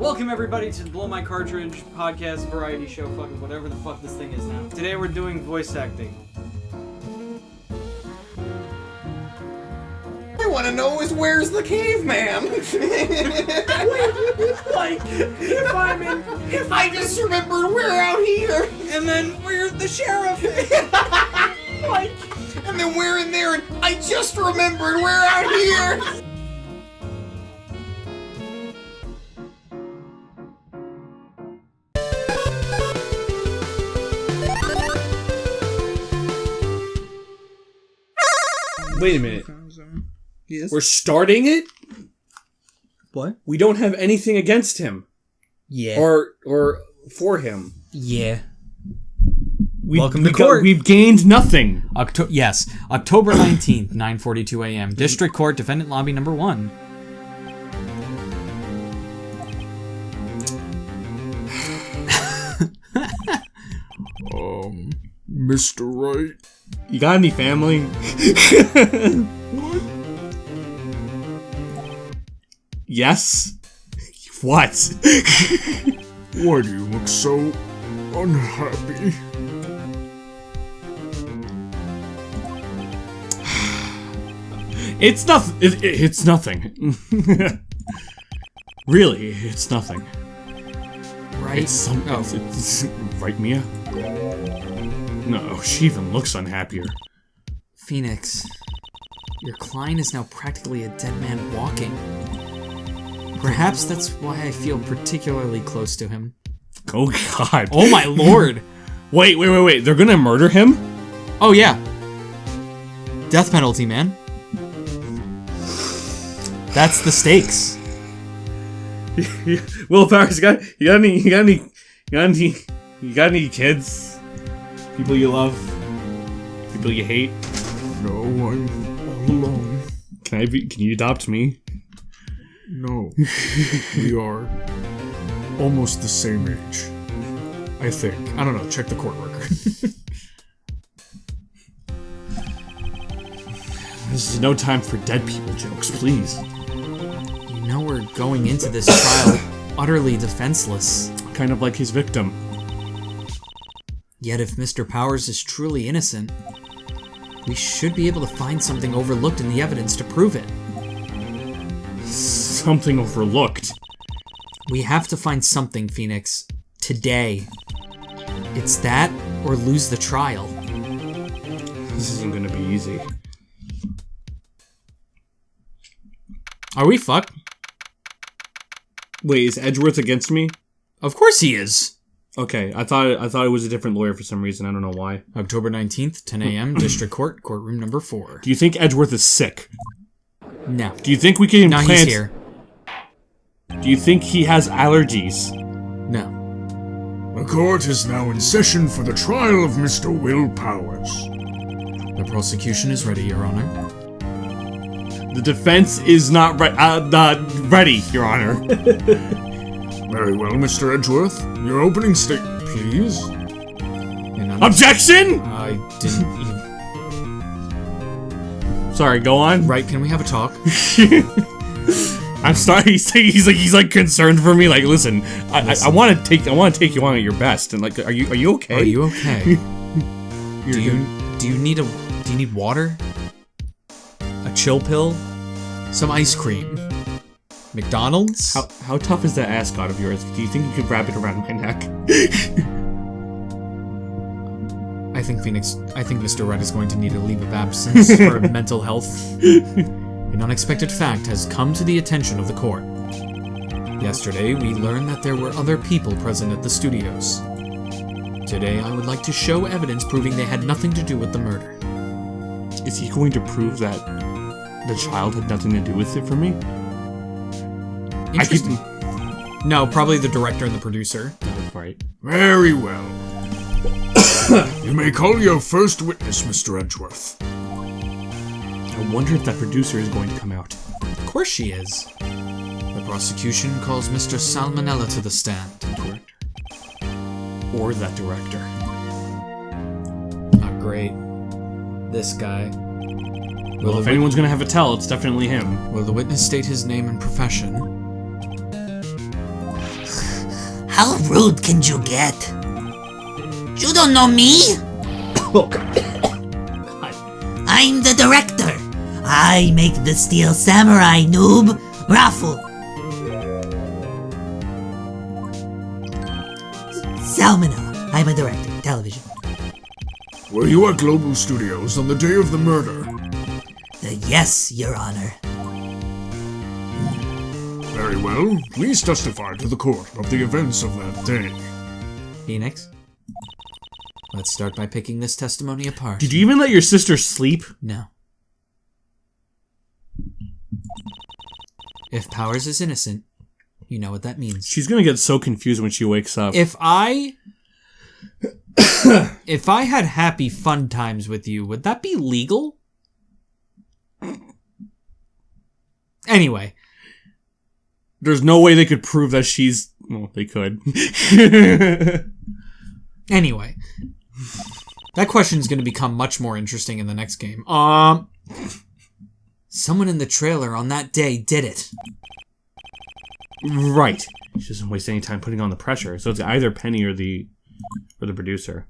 Welcome everybody to the Blow My Cartridge podcast variety show, fucking whatever the fuck this thing is now. Today we're doing voice acting. I want to know is where's the caveman? Like, if I just remembered we're out here. and then we're the sheriff. Like, And then we're in there and I just remembered we're out here. Wait a minute. Yes. We're starting it? What? We don't have anything against him. Yeah. Or for him. Yeah. Welcome to court. We've gained nothing. October 19th, 9:42 a.m. District Court, Defendant Lobby Number 1. Mr. Wright. You got any family? Yes? What? Why do you look so unhappy? It's nothing. It's nothing. Really, it's nothing. Right? It's some. It's right, Mia? No, she even looks unhappier. Phoenix, your client is now practically a dead man walking. Perhaps that's why I feel particularly close to him. Oh God. Oh my lord! Wait. They're gonna murder him? Oh yeah. Death penalty, man. That's the stakes. Will Powers, you got any kids? People you love? People you hate? No, I'm all alone. Can you adopt me? No. We are almost the same age. I think. I don't know, check the court record. This is no time for dead people jokes, please. You know we're going into this trial utterly defenseless. Kind of like his victim. Yet if Mr. Powers is truly innocent, we should be able to find something overlooked in the evidence to prove it. Something overlooked. We have to find something, Phoenix. Today. It's that, or lose the trial. This isn't gonna be easy. Are we fucked? Wait, is Edgeworth against me? Of course he is! Okay, I thought it was a different lawyer for some reason. I don't know why. October 19th, 10 a.m., District Court, courtroom number 4. Do you think Edgeworth is sick? No. Do you think we can No, implant... he's here. Do you think he has allergies? No. The court is now in session for the trial of Mr. Will Powers. The prosecution is ready, Your Honor. The defense is not ready, Your Honor. Very well, Mr. Edgeworth. Your opening statement, please. Objection! I didn't even... Sorry, go on. Right, can we have a talk? I'm sorry. He's like concerned for me. Like, listen, I want to take you on at your best. And like, are you okay? Are you okay? Do you need water? A chill pill? Some ice cream? McDonald's? How tough is that ascot of yours? Do you think you could wrap it around my neck? I think Mr. Wright is going to need a leave of absence for mental health. An unexpected fact has come to the attention of the court. Yesterday, we learned that there were other people present at the studios. Today, I would like to show evidence proving they had nothing to do with the murder. Is he going to prove that the child had nothing to do with it for me? Interesting. No, probably the director and the producer. Right. Very well. You may call your first witness, Mr. Edgeworth. I wonder if that producer is going to come out. Of course she is. The prosecution calls Mr. Salmonella to the stand. Or that director. Not great. This guy. Well, if anyone's gonna have a tell, it's definitely him. Will the witness state his name and profession? How rude can you get? You don't know me? I'm the director. I make the Steel Samurai, noob. Raffle. Salmonella. I'm a director. Television. Were you at Global Studios on the day of the murder? Yes, Your Honor. Very well. Please testify to the court of the events of that day. Phoenix, let's start by picking this testimony apart. Did you even let your sister sleep? No. If Powers is innocent, you know what that means. She's gonna get so confused when she wakes up. If I had happy fun times with you, would that be legal? Anyway. There's no way they could prove that she's... Well, they could. Anyway. That question's going to become much more interesting in the next game. Someone in the trailer on that day did it. Right. She doesn't waste any time putting on the pressure. So it's either Penny or the producer.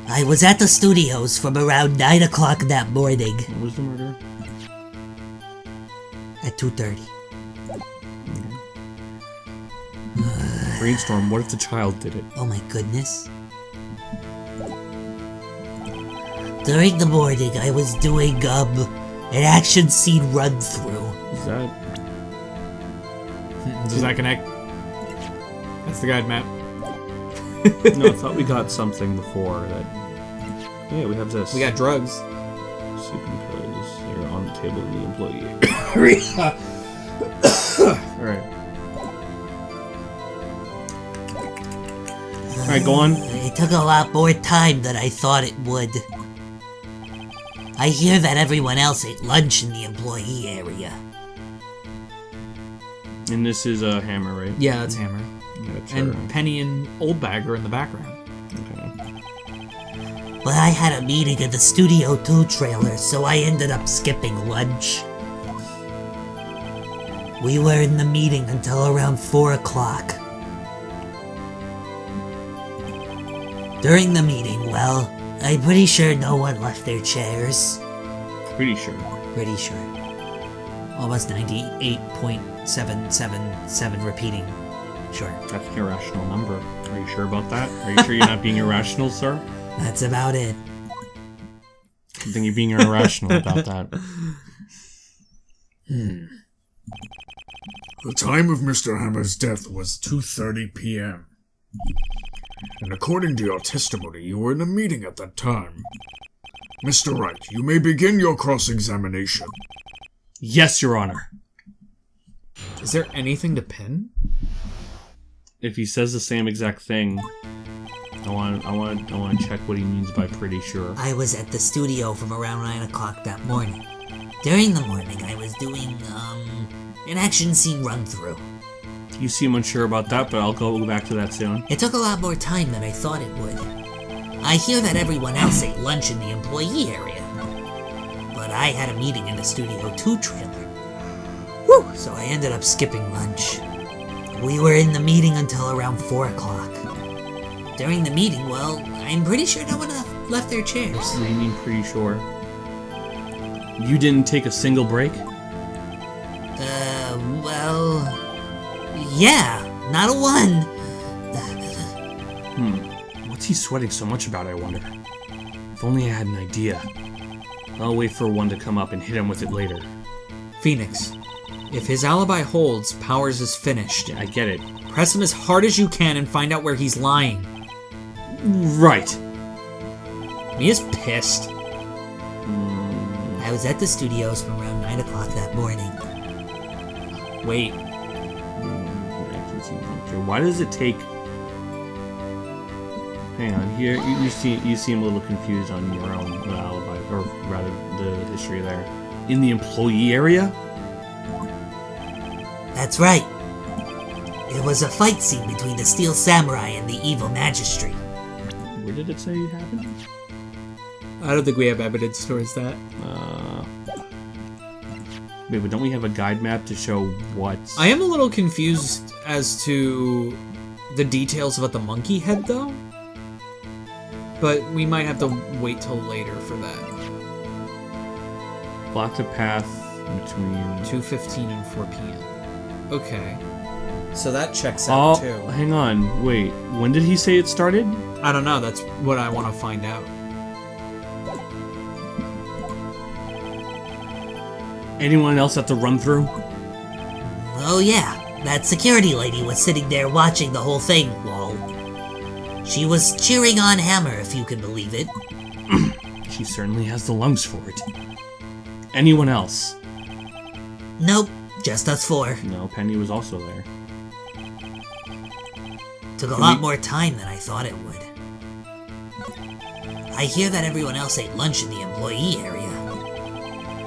I was at the studios from around 9 o'clock that morning. What was the murder? At 2:30. Brainstorm, what if the child did it? Oh my goodness. During the morning, I was doing, an action scene run-through. Is that... Does that connect? That's the guide map. No, I thought we got something before that... Yeah, we have this. We got drugs. Sleeping pills. They're on the table of the employee. Alright. Alright, go on. It took a lot more time than I thought it would. I hear that everyone else ate lunch in the employee area. And this is a Hammer, right? Yeah, that's Hammer. That's And her. Penny and Old Bag are in the background. Okay. But I had a meeting at the Studio 2 trailer, so I ended up skipping lunch. We were in the meeting until around 4 o'clock. During the meeting, well, I'm pretty sure no one left their chairs. Pretty sure. Pretty sure. Almost 98.777 repeating. Sure. That's an irrational number. Are you sure about that? Are you sure you're not being irrational, sir? That's about it. I think you're being irrational about that. The time of Mr. Hammer's death was 2:30 p.m. And according to your testimony, you were in a meeting at that time. Mr. Wright, you may begin your cross-examination. Yes, Your Honor. Is there anything to pin? If he says the same exact thing, I want to check what he means by pretty sure. I was at the studio from around 9 o'clock that morning. During the morning, I was doing, an action scene run-through. You seem unsure about that, but I'll go back to that soon. It took a lot more time than I thought it would. I hear that everyone else ate lunch in the employee area. But I had a meeting in the Studio 2 trailer. Whew! So I ended up skipping lunch. We were in the meeting until around 4 o'clock. During the meeting, well, I'm pretty sure no one left their chairs. What do you mean pretty sure? You didn't take a single break? Well... Yeah, not a one. What's he sweating so much about, I wonder? If only I had an idea. I'll wait for one to come up and hit him with it later. Phoenix, if his alibi holds, Powers is finished. I get it. Press him as hard as you can and find out where he's lying. Right. Mia's pissed. I was at the studios from around 9 o'clock that morning. Wait. Why does it take... Hang on, here you seem a little confused on your own alibi, or rather the history there. In the employee area? That's right. It was a fight scene between the Steel Samurai and the evil magistrate. Where did it say it happened? I don't think we have evidence towards that. Wait, but don't we have a guide map to show what? I am a little confused as to the details about the monkey head, though. But we might have to wait till later for that. Block the path between 2:15 and 4 p.m. Okay. So that checks out, too. Hang on. Wait, when did he say it started? I don't know. That's what I want to find out. Anyone else at the run-through? Oh yeah, that security lady was sitting there watching the whole thing, lol. She was cheering on Hammer, if you can believe it. She certainly has the lungs for it. Anyone else? Nope, just us four. No, Penny was also there. Took a lot more time than I thought it would. I hear that everyone else ate lunch in the employee area.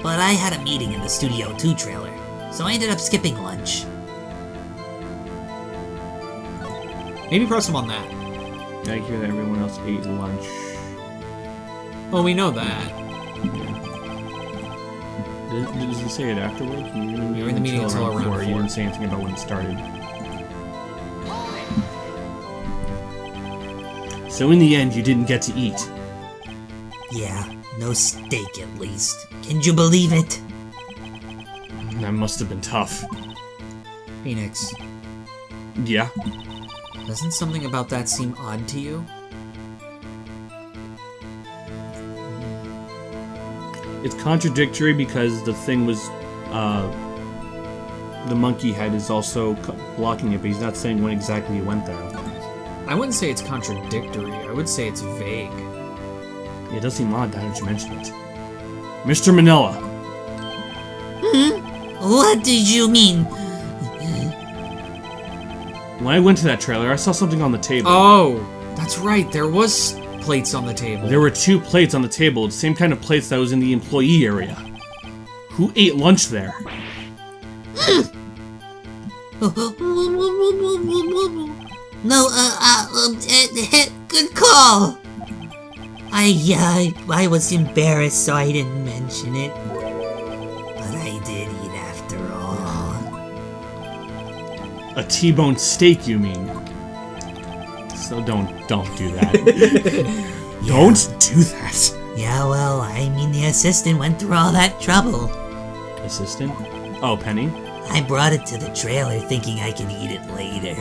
But I had a meeting in the Studio 2 trailer, so I ended up skipping lunch. Maybe press him on that. I hear that everyone else ate lunch. Well, we know that. Does he say it afterward? We were in the meeting until around 4. You didn't say anything about when it started. So in the end, you didn't get to eat. Yeah, no steak at least. Can you believe it? That must have been tough. Phoenix, Yeah? doesn't something about that seem odd to you? It's contradictory because the thing was, the monkey head is also blocking it, but he's not saying when exactly he went there. I wouldn't say it's contradictory. I would say it's vague. It does seem odd now that you mention it. Mr. Manila! What did you mean? When I went to that trailer, I saw something on the table. Oh, that's right. There was plates on the table. There were 2 plates on the table, the same kind of plates that was in the employee area. Who ate lunch there? No, good call. I was embarrassed, so I didn't mention it. But I did eat after all. A T-bone steak, you mean? So don't do that. Don't do that. Yeah, well, I mean the assistant went through all that trouble. Assistant? Oh, Penny? I brought it to the trailer thinking I could eat it later.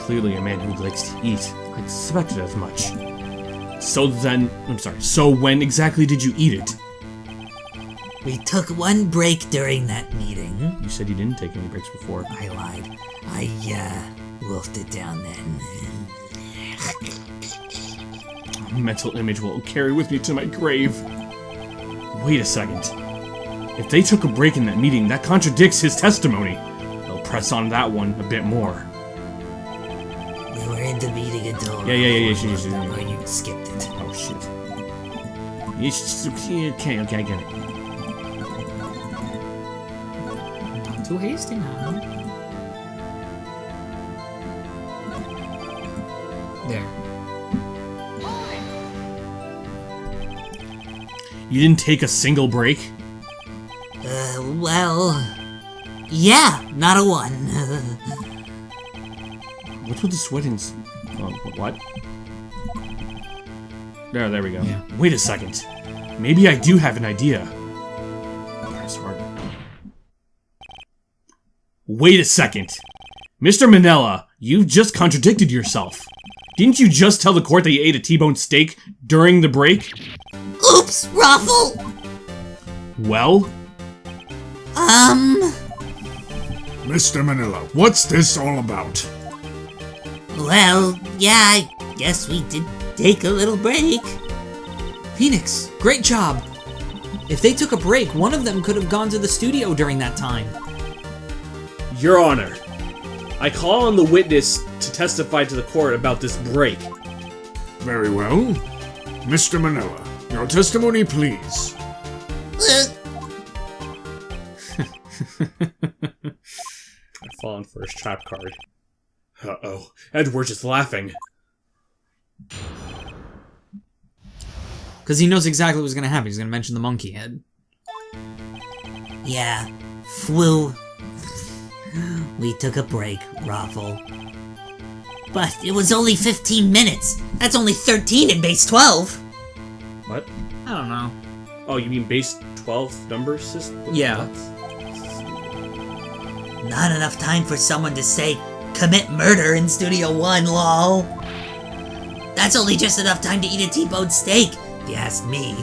Clearly a man who likes to eat. I suspected as much. So when exactly did you eat it? We took one break during that meeting. You said you didn't take any breaks before. I lied. I wolfed it down then. Mental image will carry with me to my grave. Wait a second. If they took a break in that meeting, that contradicts his testimony. I'll press on that one a bit more. We were in the meeting until... Yeah. You skipped it. Oh, shit. Okay, I get it. Not too hasty now. There. You didn't take a single break? Well... Yeah, not a one. What's with the sweating? What? There we go. Yeah. Wait a second. Maybe I do have an idea. Press hard. Wait a second. Mr. Manila, you've just contradicted yourself. Didn't you just tell the court that you ate a T-bone steak during the break? Oops, Ruffle! Well? Mr. Manila, what's this all about? Well, yeah, I guess we did take a little break. Phoenix, great job. If they took a break, one of them could have gone to the studio during that time. Your Honor, I call on the witness to testify to the court about this break. Very well. Mr. Manila, your testimony, please. I've fallen for his trap card. Uh-oh. Edward's just laughing. Because he knows exactly what's going to happen. He's going to mention the monkey head. Yeah, flew. We took a break, Raffle. But it was only 15 minutes. That's only 13 in base 12. What? I don't know. Oh, you mean base 12 number system? Yeah. Not enough time for someone to say, commit murder in Studio One, lol. That's only just enough time to eat a T-bone steak, if you ask me.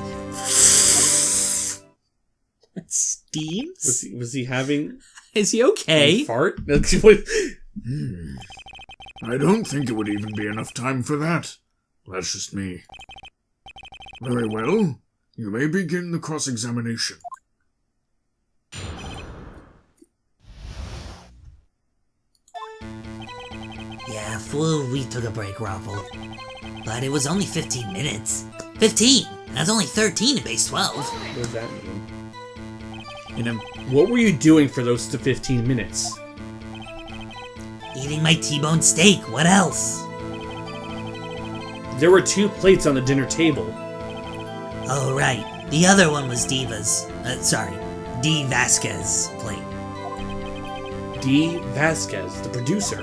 Steams? Was he having Is he okay? a fart? That's what- I don't think it would even be enough time for that. That's just me. Very well. You may begin the cross-examination. Yeah, we took a break, Raffle. But it was only 15 minutes. 15! That's only 13 in base 12. What does that mean? You know, What were you doing for those 15 minutes? Eating my T-bone steak, what else? There were 2 plates on the dinner table. Oh, right. The other one was D. Vasquez's plate. D. Vasquez, the producer.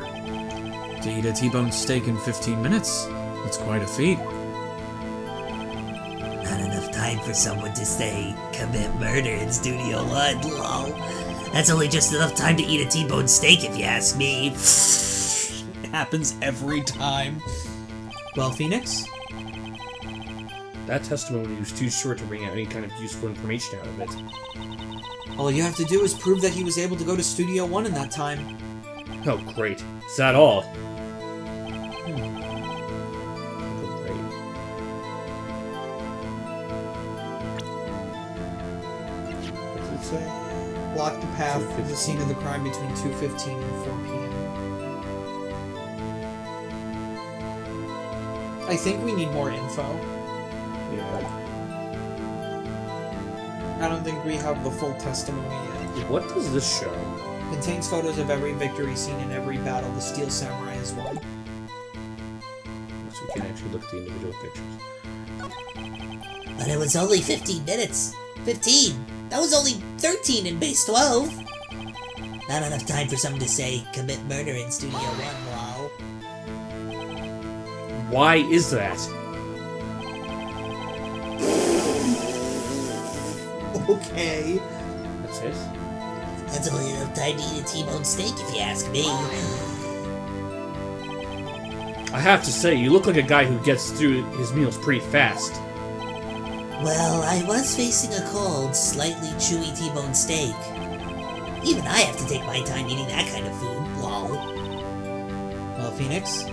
to eat a T-bone steak in 15 minutes. That's quite a feat. Not enough time for someone to say, commit murder in Studio One, lol. That's only just enough time to eat a T-bone steak if you ask me. It happens every time. Well, Phoenix? That testimony was too short to bring out any kind of useful information out of it. All you have to do is prove that he was able to go to Studio One in that time. Oh, great. Is that all? Oh, great. What does it say? Block the path to 2:15. the scene of the crime between 2:15 and 4 p.m. I think we need more info. Yeah. I don't think we have the full testimony yet. What does this show? Contains photos of every victory scene in every battle the Steel Samurai has won. So we can actually look at the individual pictures. But it was only 15 minutes. 15! That was only 13 in base 12! Not enough time for someone to say, commit murder in Studio One, lol. Why is that? Okay. That's it? That's only enough time to eat a T-bone steak if you ask me. I have to say, you look like a guy who gets through his meals pretty fast. Well, I was facing a cold, slightly chewy T-bone steak. Even I have to take my time eating that kind of food, lol. Well, Phoenix?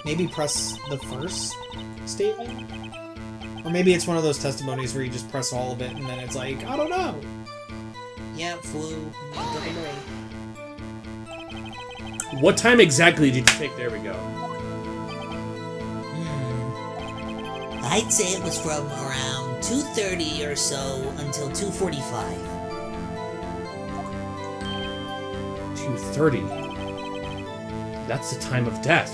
Maybe press the first statement? Or maybe it's one of those testimonies where you just press all of it and then it's like, I don't know. Yeah, flu. Took a break. What time exactly did you take? There we go. I'd say it was from around 2:30 or so until 2:45. 2:30. That's the time of death.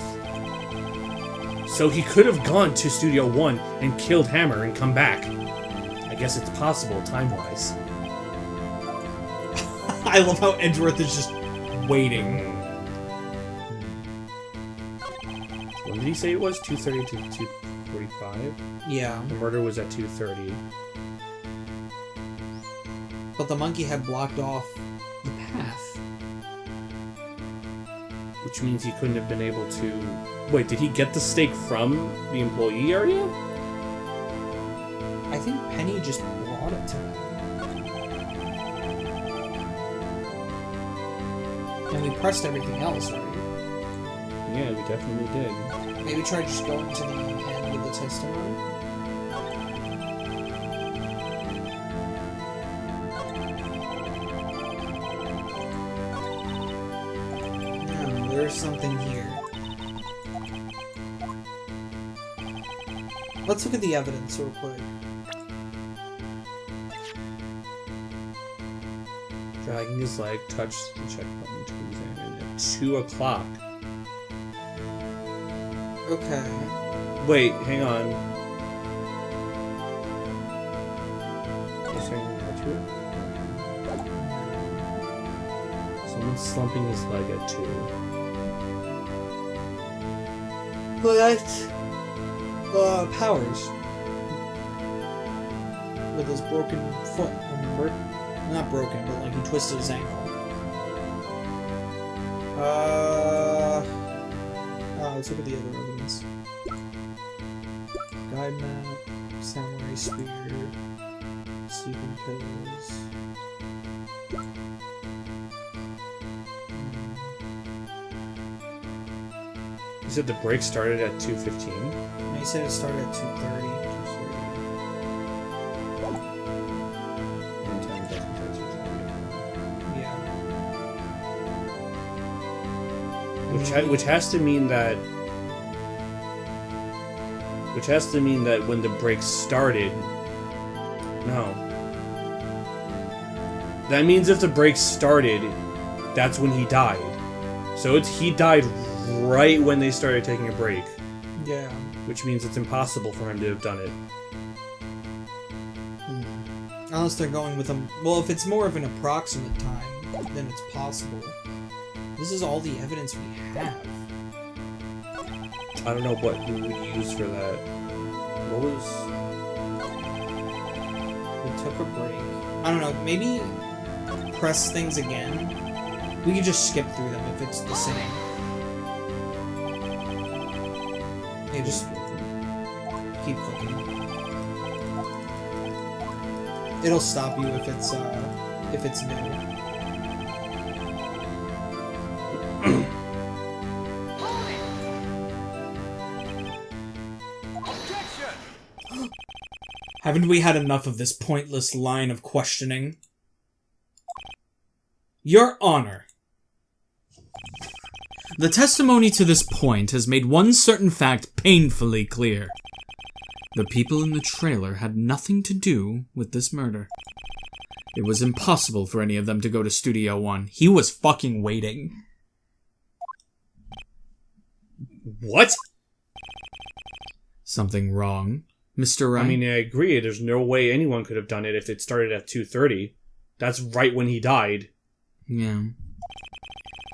So he could have gone to Studio One and killed Hammer and come back. I guess it's possible, time-wise. I love how Edgeworth is just waiting. When did he say it was? 2:30 to 2:45? Yeah, The murder was at 2:30. but the monkey had blocked off the path. Which means he couldn't have been able to... Wait, did he get the steak from the employee area? I think Penny just brought it to them. And we pressed everything else, right? Yeah, we definitely did. Maybe try just going to the end of the testimony? No, there's something here. Let's look at the evidence real quick. Dragging his leg, touched the check button to examine at 2 o'clock. Okay. Wait, hang on. saying that too? Someone slumping his leg at 2. Well, that's Powers with his broken foot. Remember? Not broken, but like he twisted his ankle. Let's look at the other evidence. Guide map, samurai spear, sleeping pills. You said the break started at 2:15? And he said it started at 2:30. Yeah. Which has to mean that when the break started. No. That means if the break started, that's when he died. So he died right when they started taking a break. Yeah. Which means it's impossible for him to have done it. Unless they're going with them. Well, if it's more of an approximate time, then it's possible. This is all the evidence we have. I don't know what we would use for that. What was... We took a break. I don't know, maybe press things again. We could just skip through them if it's the same. Yeah, just keep clicking. It'll stop you if it's new. Haven't we had enough of this pointless line of questioning? Your Honor. The testimony to this point has made one certain fact painfully clear. The people in the trailer had nothing to do with this murder. It was impossible for any of them to go to Studio One. He was fucking waiting. What? Something wrong, Mr. Wright? I mean, I agree. There's no way anyone could have done it if it started at 2:30. That's right when he died. Yeah.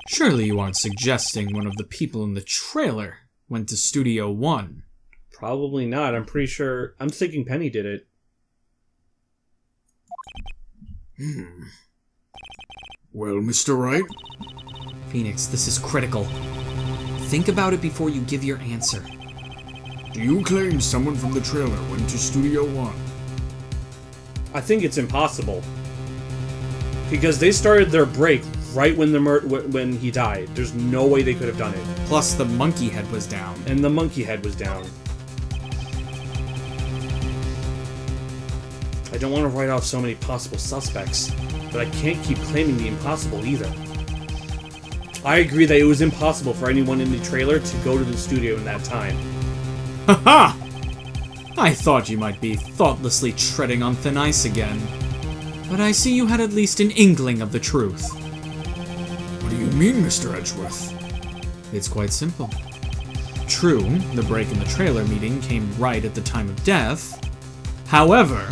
Surely you aren't suggesting one of the people in the trailer went to Studio One? Probably not. I'm pretty sure... I'm thinking Penny did it. Well, Mr. Wright? Phoenix, this is critical. Think about it before you give your answer. Do you claim someone from the trailer went to Studio One? I think it's impossible. Because they started their break right when when he died. There's no way they could have done it. Plus, the monkey head was down. And the monkey head was down. I don't want to write off so many possible suspects, but I can't keep claiming the impossible either. I agree that it was impossible for anyone in the trailer to go to the studio in that time. Haha! I thought you might be thoughtlessly treading on thin ice again. But I see you had at least an inkling of the truth. What do you mean, Mr. Edgeworth? It's quite simple. True, the break in the trailer meeting came right at the time of death. However,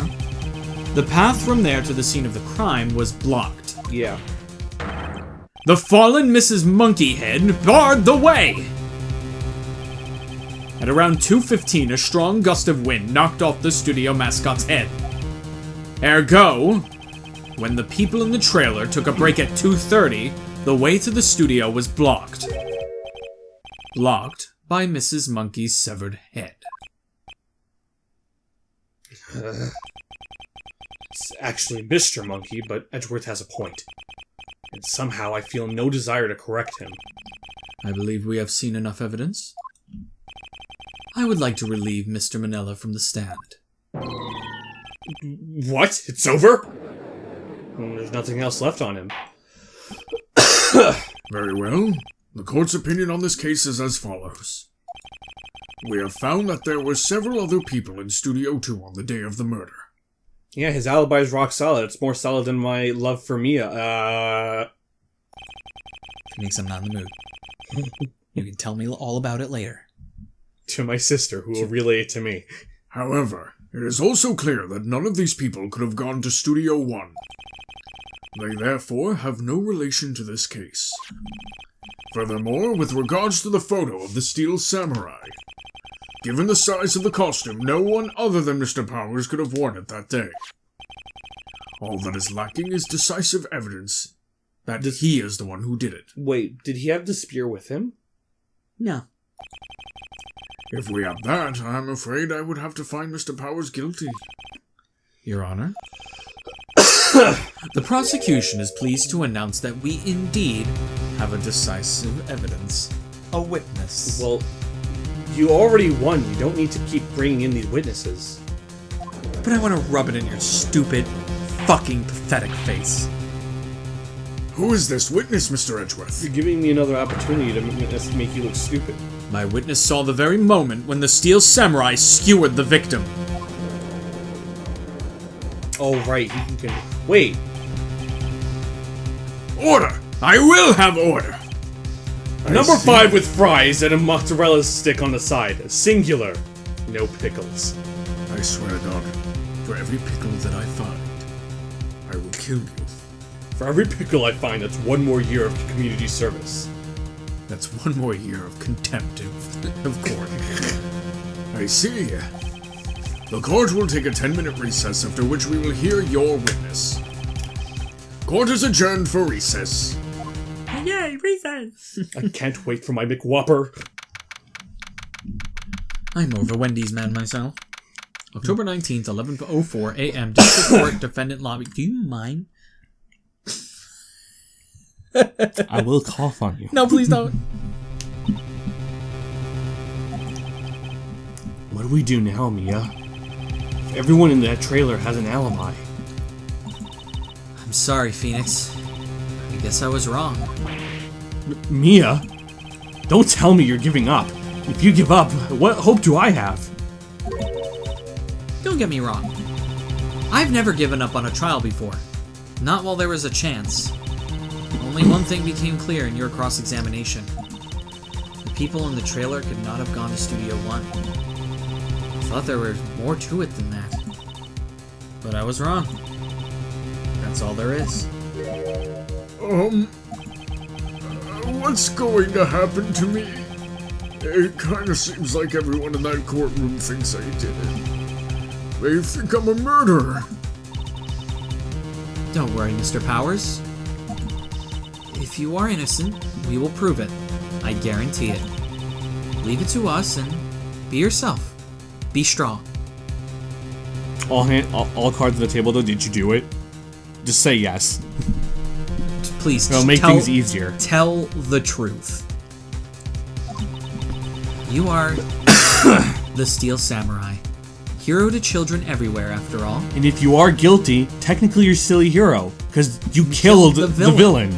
the path from there to the scene of the crime was blocked. Yeah. The fallen Mrs. Monkeyhead barred the way! At around 2:15, a strong gust of wind knocked off the studio mascot's head. Ergo, when the people in the trailer took a break at 2:30, the way to the studio was blocked. Blocked by Mrs. Monkey's severed head. It's actually Mr. Monkey, but Edgeworth has a point. And somehow I feel no desire to correct him. I believe we have seen enough evidence. I would like to relieve Mr. Manella from the stand. What? It's over? There's nothing else left on him. Very well. The court's opinion on this case is as follows. We have found that there were several other people in Studio 2 on the day of the murder. Yeah, his alibi is rock solid. It's more solid than my love for Mia. Phoenix, I'm not in the mood. You can tell me all about it later. To my sister, who will relay it to me. However, It is also clear that none of these people could have gone to Studio 1. They therefore have no relation to this case. Furthermore, with regards to the photo of the Steel Samurai, given the size of the costume, no one other than Mr. Powers could have worn it that day. All that is lacking is decisive evidence that he is the one who did it. Wait, did he have the spear with him? No. If we have that, I'm afraid I would have to find Mr. Powers guilty. Your Honor. The prosecution is pleased to announce that we indeed have a decisive evidence. A witness. Well, you already won. You don't need to keep bringing in these witnesses. But I want to rub it in your stupid, fucking pathetic face. Who is this witness, Mr. Edgeworth? You're giving me another opportunity to make you look stupid. My witness saw the very moment when the Steel Samurai skewered the victim. Oh, right. You can... Wait. Order! I will have order! Number 5 with fries and a mozzarella stick on the side. Singular. No pickles. I swear to God, for every pickle that I find, I will kill you. For every pickle I find, that's 1 more year of community service. That's 1 more year of contempt of court. I see. The court will take a 10-minute recess, after which we will hear your witness. Court is adjourned for recess. Yay, recess! I can't wait for my McWhopper. I'm more of a Wendy's man myself. October 19th, 11:04 a.m. District Court Defendant Lobby. Do you mind? I will cough on you. No, please don't. What do we do now, Mia? Everyone in that trailer has an alibi. I'm sorry, Phoenix. I guess I was wrong. Mia? Don't tell me you're giving up. If you give up, what hope do I have? Don't get me wrong. I've never given up on a trial before. Not while there was a chance. Only one thing became clear in your cross-examination. The people in the trailer could not have gone to Studio 1. I thought there was more to it than that. But I was wrong. That's all there is. What's going to happen to me? It kinda seems like everyone in that courtroom thinks I did it. They think I'm a murderer. Don't worry, Mr. Powers. If you are innocent, we will prove it. I guarantee it. Leave it to us and be yourself. Be strong. All cards on the table, though. Did you do it? Just say yes. Please, It'll make things easier. Tell the truth. You are the Steel Samurai. Hero to children everywhere, after all. And if you are guilty, technically you're still a hero. Because you killed the villain.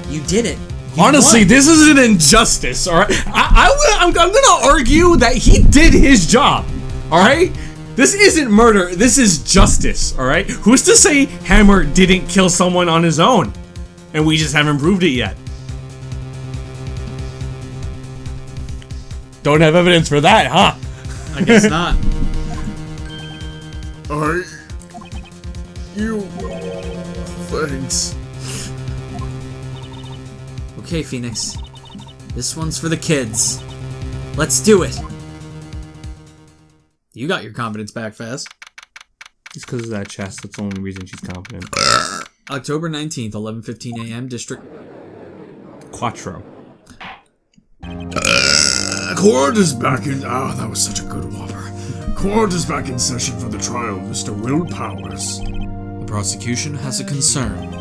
You did it. Honestly, this is an injustice, alright? I'm gonna argue that he did his job, alright? This isn't murder, this is justice, alright? Who's to say Hammer didn't kill someone on his own? And we just haven't proved it yet. Don't have evidence for that, huh? I guess not. Thanks. Okay, Phoenix. This one's for the kids. Let's do it! You got your confidence back fast. It's because of that chest, that's the only reason she's confident. October 19th, 11:15 a.m. District... Quattro. Court is back in... that was such a good whopper. Court is back in session for the trial of Mr. Will Powers. The prosecution has a concern.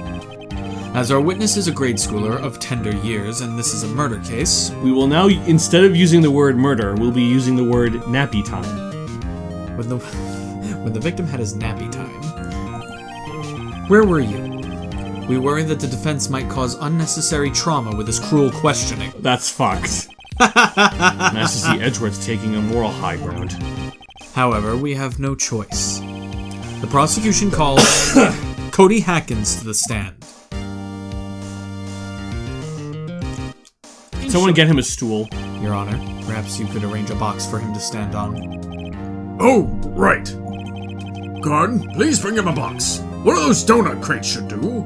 As our witness is a grade schooler of tender years, and this is a murder case... We will now, instead of using the word murder, we'll be using the word nappy time. When the victim had his nappy time... Where were you? We worry that the defense might cause unnecessary trauma with his cruel questioning. That's fucked. Nice to see Edgeworth taking a moral high ground. However, we have no choice. The prosecution calls Cody Hackins to the stand. Someone get him a stool. Your Honor, perhaps you could arrange a box for him to stand on. Oh, right. Guard, please bring him a box. One of those donut crates should do.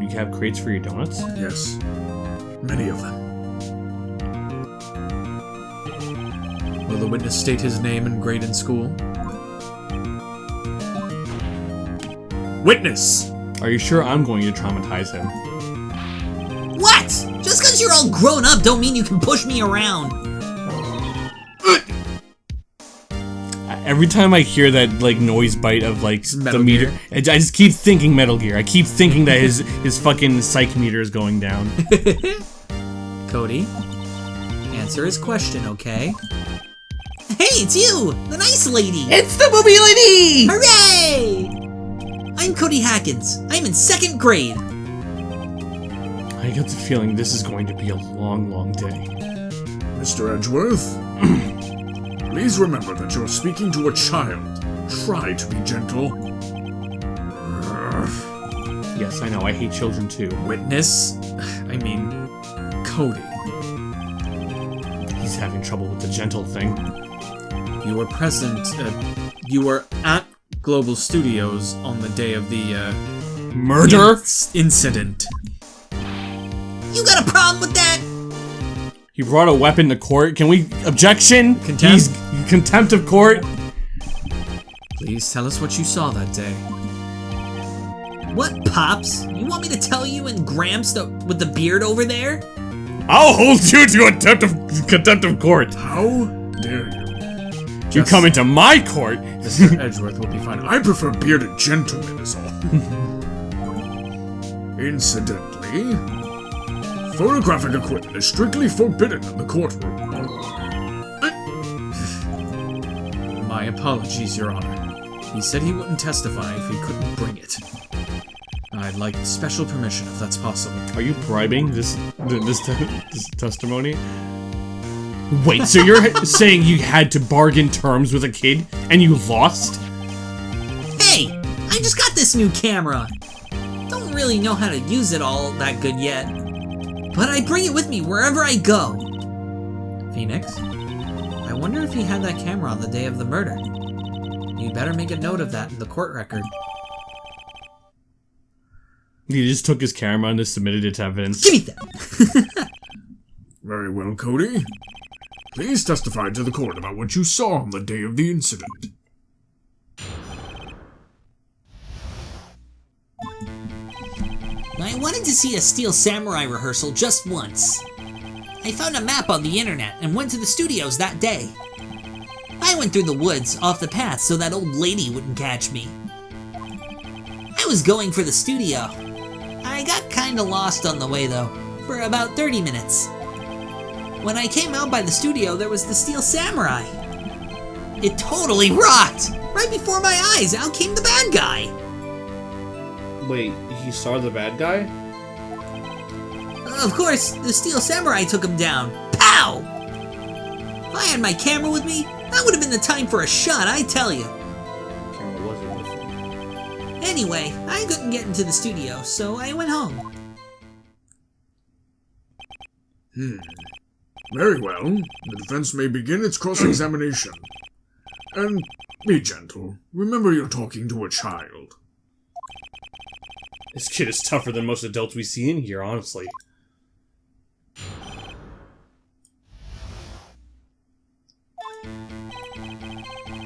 You have crates for your donuts? Yes. Many of them. Will the witness state his name and grade in school? Witness! Are you sure I'm going to traumatize him? What? Just because you're all grown up don't mean you can push me around. Every time I hear that like noise bite of like the Metal meter, Gear. I just keep thinking Metal Gear. I keep thinking that his fucking psych meter is going down. Cody, answer his question, okay? Hey, it's you, the nice lady. It's the booby lady! Hooray! I'm Cody Hackins. I'm in 2nd grade. I get the feeling this is going to be a long, long day. Mr. Edgeworth, please remember that you're speaking to a child. Try to be gentle. Yes, I know. I hate children too. Witness? I mean, Cody. He's having trouble with the gentle thing. You were present, you were at Global Studios on the day of the, Murder? incident. You got a problem with that? He brought a weapon to court. Can we objection? Contempt? He's contempt of court. Please tell us what you saw that day. What, Pops? You want me to tell you and Gramps with the beard over there? I'll hold you to contempt of court. How dare you? You come into my court. Mr. Edgeworth will be fine. I prefer bearded gentlemen is all. Incidentally, photographic equipment is strictly forbidden in the courtroom. My apologies, Your Honor. He said he wouldn't testify if he couldn't bring it. I'd like special permission if that's possible. Are you bribing this testimony? Wait, so you're saying you had to bargain terms with a kid and you lost? Hey, I just got this new camera. Don't really know how to use it all that good yet, but I bring it with me wherever I go. Phoenix? I wonder if he had that camera on the day of the murder. You'd better make a note of that in the court record. He just took his camera and just submitted it to evidence. Give me that. Very well, Cody. Please testify to the court about what you saw on the day of the incident. I wanted to see a Steel Samurai rehearsal just once. I found a map on the internet and went to the studios that day. I went through the woods off the path so that old lady wouldn't catch me. I was going for the studio. I got kinda lost on the way though, for about 30 minutes. When I came out by the studio, there was the Steel Samurai. It totally rocked! Right before my eyes, out came the bad guy. Wait, he saw the bad guy? Of course, the Steel Samurai took him down. Pow! If I had my camera with me, that would have been the time for a shot, I tell you. Camera wasn't with him. Anyway, I couldn't get into the studio, so I went home. Very well. The defense may begin its cross-examination. And be gentle. Remember you're talking to a child. This kid is tougher than most adults we see in here, honestly.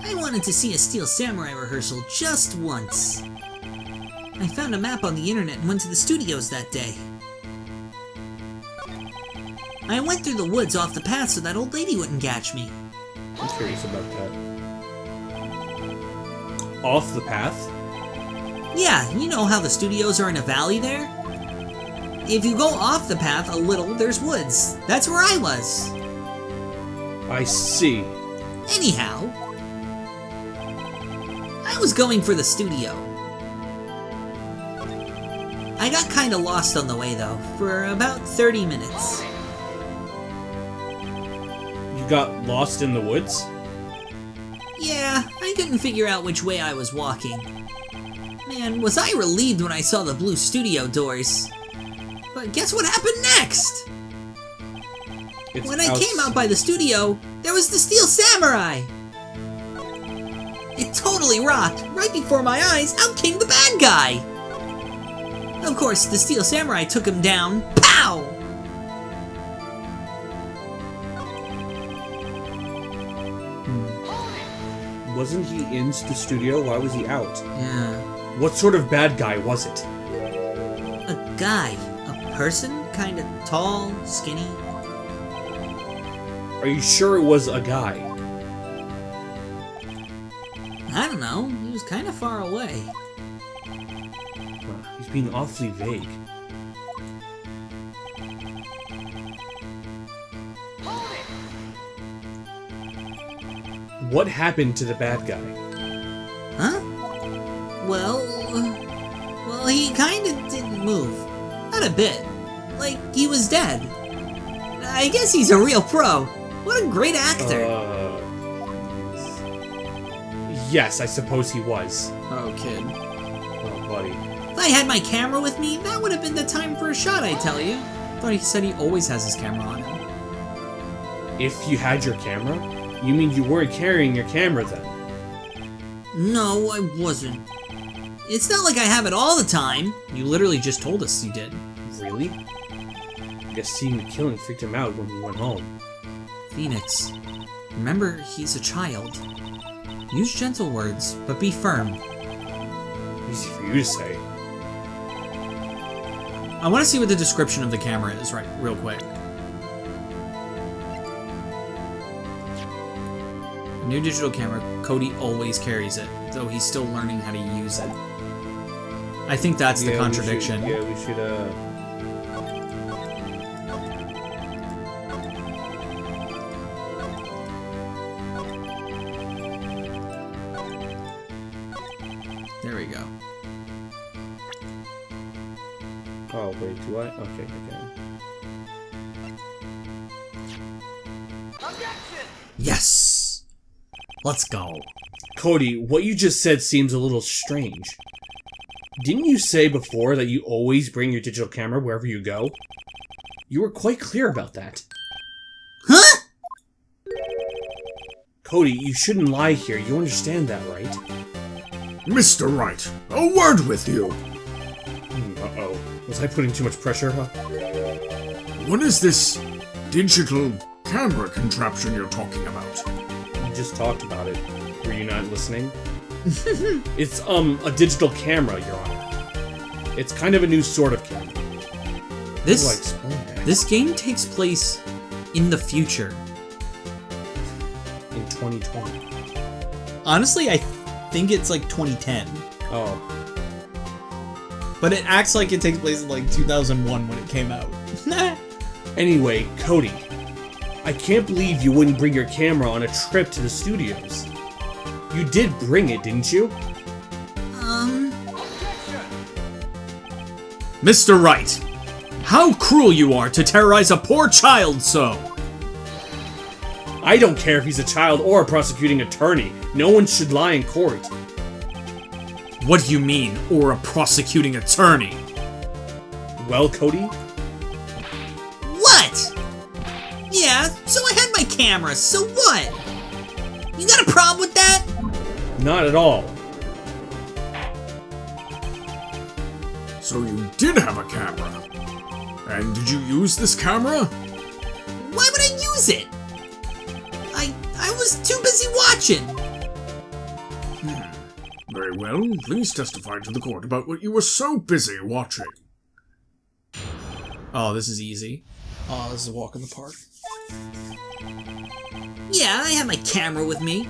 I wanted to see a Steel Samurai rehearsal just once. I found a map on the internet and went to the studios that day. I went through the woods off the path so that old lady wouldn't catch me. I'm curious about that. Off the path? Yeah, you know how the studios are in a valley there? If you go off the path a little, there's woods. That's where I was. I see. Anyhow, I was going for the studio. I got kinda lost on the way though, for about 30 minutes. You got lost in the woods? Yeah, I couldn't figure out which way I was walking. Man, was I relieved when I saw the blue studio doors. But guess what happened next? When I came out by the studio, there was the Steel Samurai! It totally rocked. Right before my eyes, out came the bad guy. Of course, the Steel Samurai took him down. Pow! Wasn't he in the studio? Why was he out? Yeah. What sort of bad guy was it? A guy. A person? Kinda tall, skinny. Are you sure it was a guy? I don't know. He was kinda far away. He's being awfully vague. What happened to the bad guy? Huh? Well, he kinda didn't move. Not a bit. Like, he was dead. I guess he's a real pro. What a great actor. Yes, I suppose he was. Oh, kid. Oh, buddy. If I had my camera with me, that would have been the time for a shot, I tell you. Thought he said he always has his camera on him. If you had your camera? You mean you weren't carrying your camera then? No, I wasn't. It's not like I have it all the time. You literally just told us you did. Really? I guess seeing the killing freaked him out when he went home. Phoenix, remember he's a child. Use gentle words, but be firm. Easy for you to say. I want to see what the description of the camera is, real quick. A new digital camera, Cody always carries it, though he's still learning how to use it. I think that's the contradiction. We should, There we go. Oh, wait, do I? Okay. Yes! Let's go. Cody, what you just said seems a little strange. Didn't you say before that you always bring your digital camera wherever you go? You were quite clear about that. Huh? Cody, you shouldn't lie here. You understand that, right? Mr. Wright, a word with you. Uh-oh. Was I putting too much pressure, huh? What is this digital camera contraption you're talking about? You just talked about it. Were you not listening? It's, a digital camera, Your Honor. It's kind of a new sort of camera. How do I explain that? This game takes place in the future. In 2020. Honestly, I think it's like 2010. Oh. But it acts like it takes place in like 2001 when it came out. Anyway, Cody, I can't believe you wouldn't bring your camera on a trip to the studios. You did bring it, didn't you? Mr. Wright, how cruel you are to terrorize a poor child so! I don't care if he's a child or a prosecuting attorney. No one should lie in court. What do you mean, or a prosecuting attorney? Well, Cody? What? Yeah, so I had my camera, so what? You got a problem with that? Not at all. So you did have a camera. And did you use this camera? Why would I use it? I was too busy watching. Very well, please testify to the court about what you were so busy watching. Oh, this is easy. Oh, this is a walk in the park. Yeah, I had my camera with me,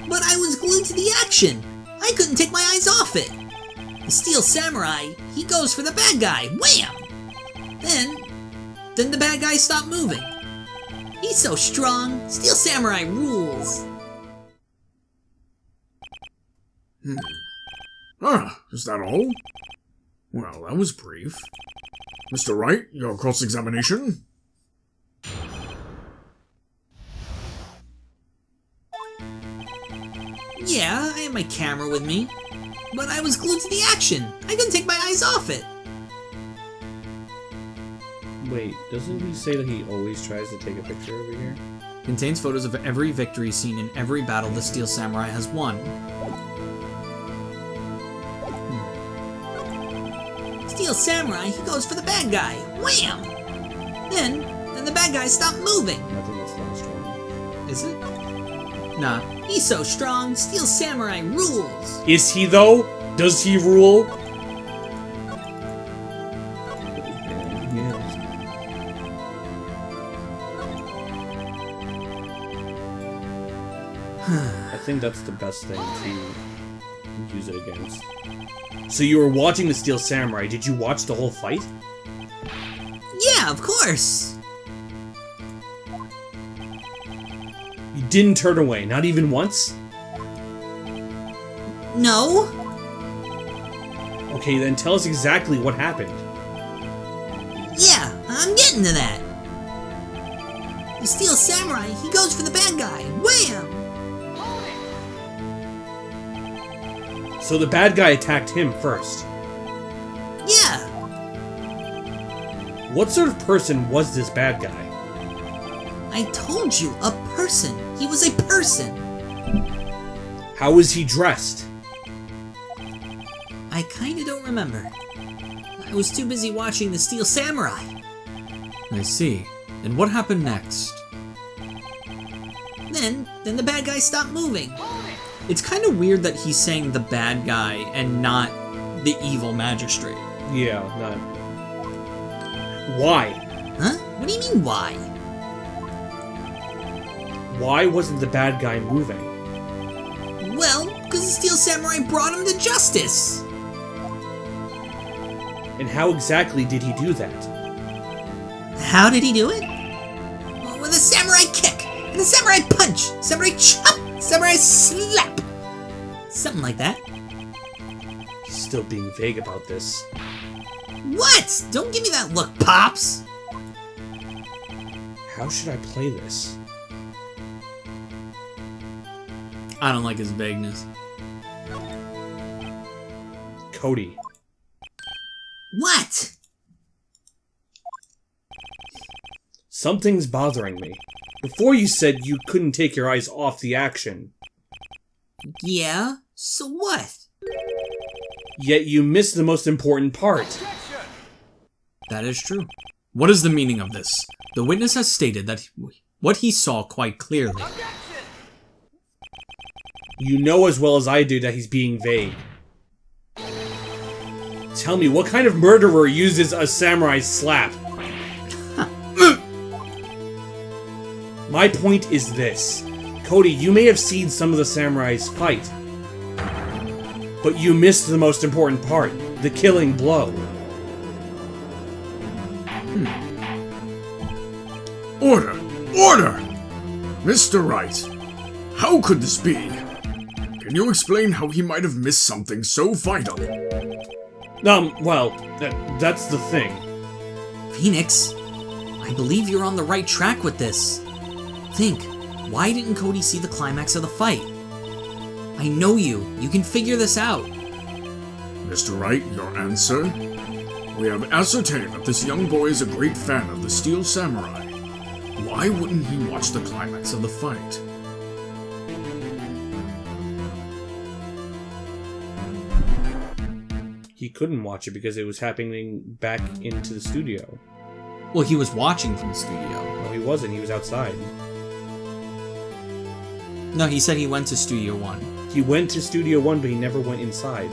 but I was glued to the action. I couldn't take my eyes off it. The Steel Samurai, he goes for the bad guy. Wham! Then the bad guy stopped moving. He's so strong. Steel Samurai rules. Is that all? Well, that was brief. Mr. Wright, your cross-examination? Yeah, I had my camera with me, but I was glued to the action. I couldn't take my eyes off it. Wait, doesn't he say that he always tries to take a picture over here? Contains photos of every victory seen in every battle the Steel Samurai has won. Steel Samurai, he goes for the bad guy. Wham! Then the bad guy stopped moving. I think that's not strong. Is it? Nah. He's so strong, Steel Samurai rules. Is he though? Does he rule? I think that's the best thing to use it against. So you were watching the Steel Samurai. Did you watch the whole fight? Yeah, of course. You didn't turn away, not even once? No. Okay, then tell us exactly what happened. Yeah, I'm getting to that. The Steel Samurai, he goes for the bad guy. Wham! So the bad guy attacked him first. Yeah. What sort of person was this bad guy? I told you, a person. He was a person. How was he dressed? I kinda don't remember. I was too busy watching the Steel Samurai. I see. And what happened next? Then the bad guy stopped moving. It's kind of weird that he's saying the bad guy and not the evil magistrate. Yeah, not... Why? Huh? What do you mean, why? Why wasn't the bad guy moving? Well, because the Steel Samurai brought him to justice. And how exactly did he do that? How did he do it? Well, with a samurai kick, and a samurai punch, samurai chop, samurai slap. Something like that. He's still being vague about this. What? Don't give me that look, Pops. How should I play this? I don't like his vagueness. Cody. What? Something's bothering me. Before you said you couldn't take your eyes off the action. Yeah? So what? Yet you missed the most important part. That is true. What is the meaning of this? The witness has stated that what he saw quite clearly. You know as well as I do that he's being vague. Tell me, what kind of murderer uses a samurai slap? My point is this. Cody, you may have seen some of the samurais fight. But you missed the most important part. The killing blow. Order! Order! Mr. Wright, how could this be? Can you explain how he might have missed something so vital? Well, that's the thing. Phoenix, I believe you're on the right track with this. Think, why didn't Cody see the climax of the fight? I know you. You can figure this out. Mr. Wright, your answer? We have ascertained that this young boy is a great fan of the Steel Samurai. Why wouldn't he watch the climax of the fight? He couldn't watch it because it was happening back into the studio. Well, he was watching from the studio. No, he wasn't. He was outside. No, he said he went to Studio 1. He went to Studio 1, but he never went inside.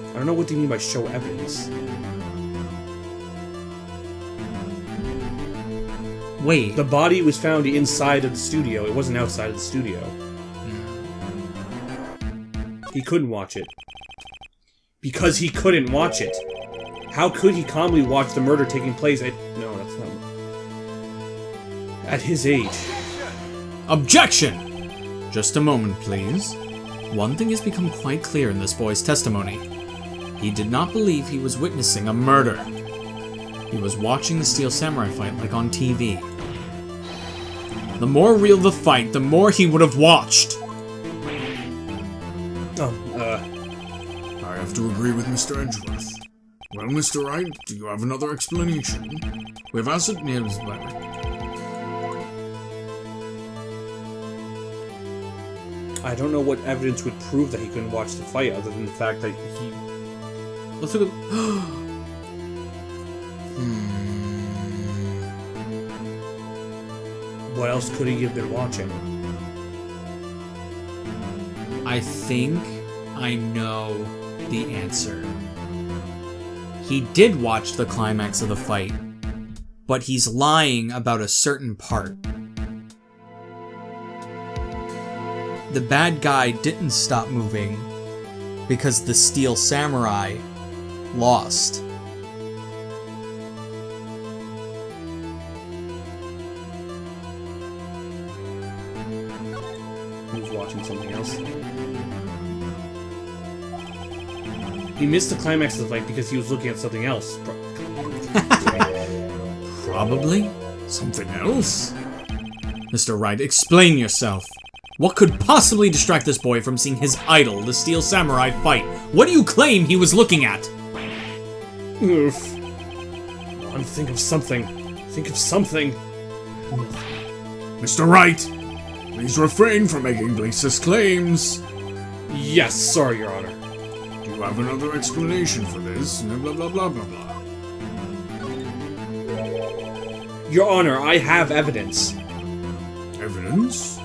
I don't know what they mean by show evidence. Wait. The body was found inside of the studio. It wasn't outside of the studio. He couldn't watch it. Because he couldn't watch it. How could he calmly watch the murder taking place at... No, that's not... At his age. Objection! Just a moment, please. One thing has become quite clear in this boy's testimony. He did not believe he was witnessing a murder. He was watching the Steel Samurai fight like on TV. The more real the fight, the more he would have watched. I have to agree with Mr. Edgeworth. Well, Mr. Wright, do you have another explanation? We have asked it near his I don't know what evidence would prove that he couldn't watch the fight, other than the fact that he... Let's look at... What else could he have been watching? I think I know the answer. He did watch the climax of the fight, but he's lying about a certain part. The bad guy didn't stop moving because the Steel Samurai lost. He was watching something else. He missed the climax of the fight because he was looking at something else. Probably something else. Mr. Wright, explain yourself. What could possibly distract this boy from seeing his idol, the Steel Samurai, fight? What do you claim he was looking at? Oof. Think of something. Think of something. Mr. Wright, please refrain from making baseless claims. Yes, sorry, Your Honor. Do you have another explanation for this? Blah, blah, blah, blah, blah. Your Honor, I have evidence. Evidence?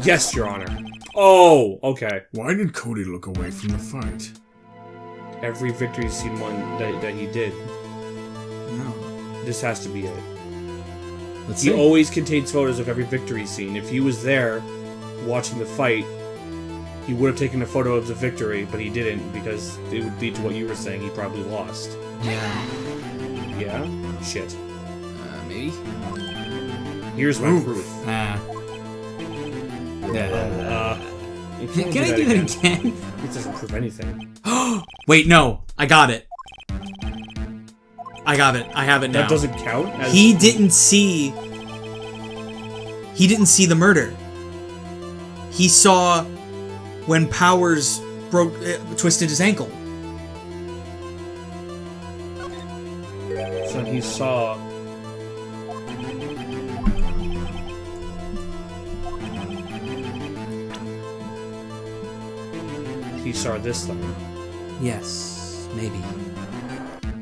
Yes, Your Honor. Oh, okay. Why did Cody look away from the fight? Every victory scene one that he did. No. This has to be it. Let's He see. always contains photos of every victory scene. If he was there watching the fight, he would have taken a photo of the victory, but he didn't because it would lead to what you were saying. He probably lost. Yeah. Yeah? Shit. Maybe. Here's my proof. Can I do that again? It doesn't prove anything. Wait, no. I got it. I got it. I have it now. That doesn't count? As He didn't see the murder. He saw when Powers twisted his ankle. So he saw... He saw this thing. Yes, maybe.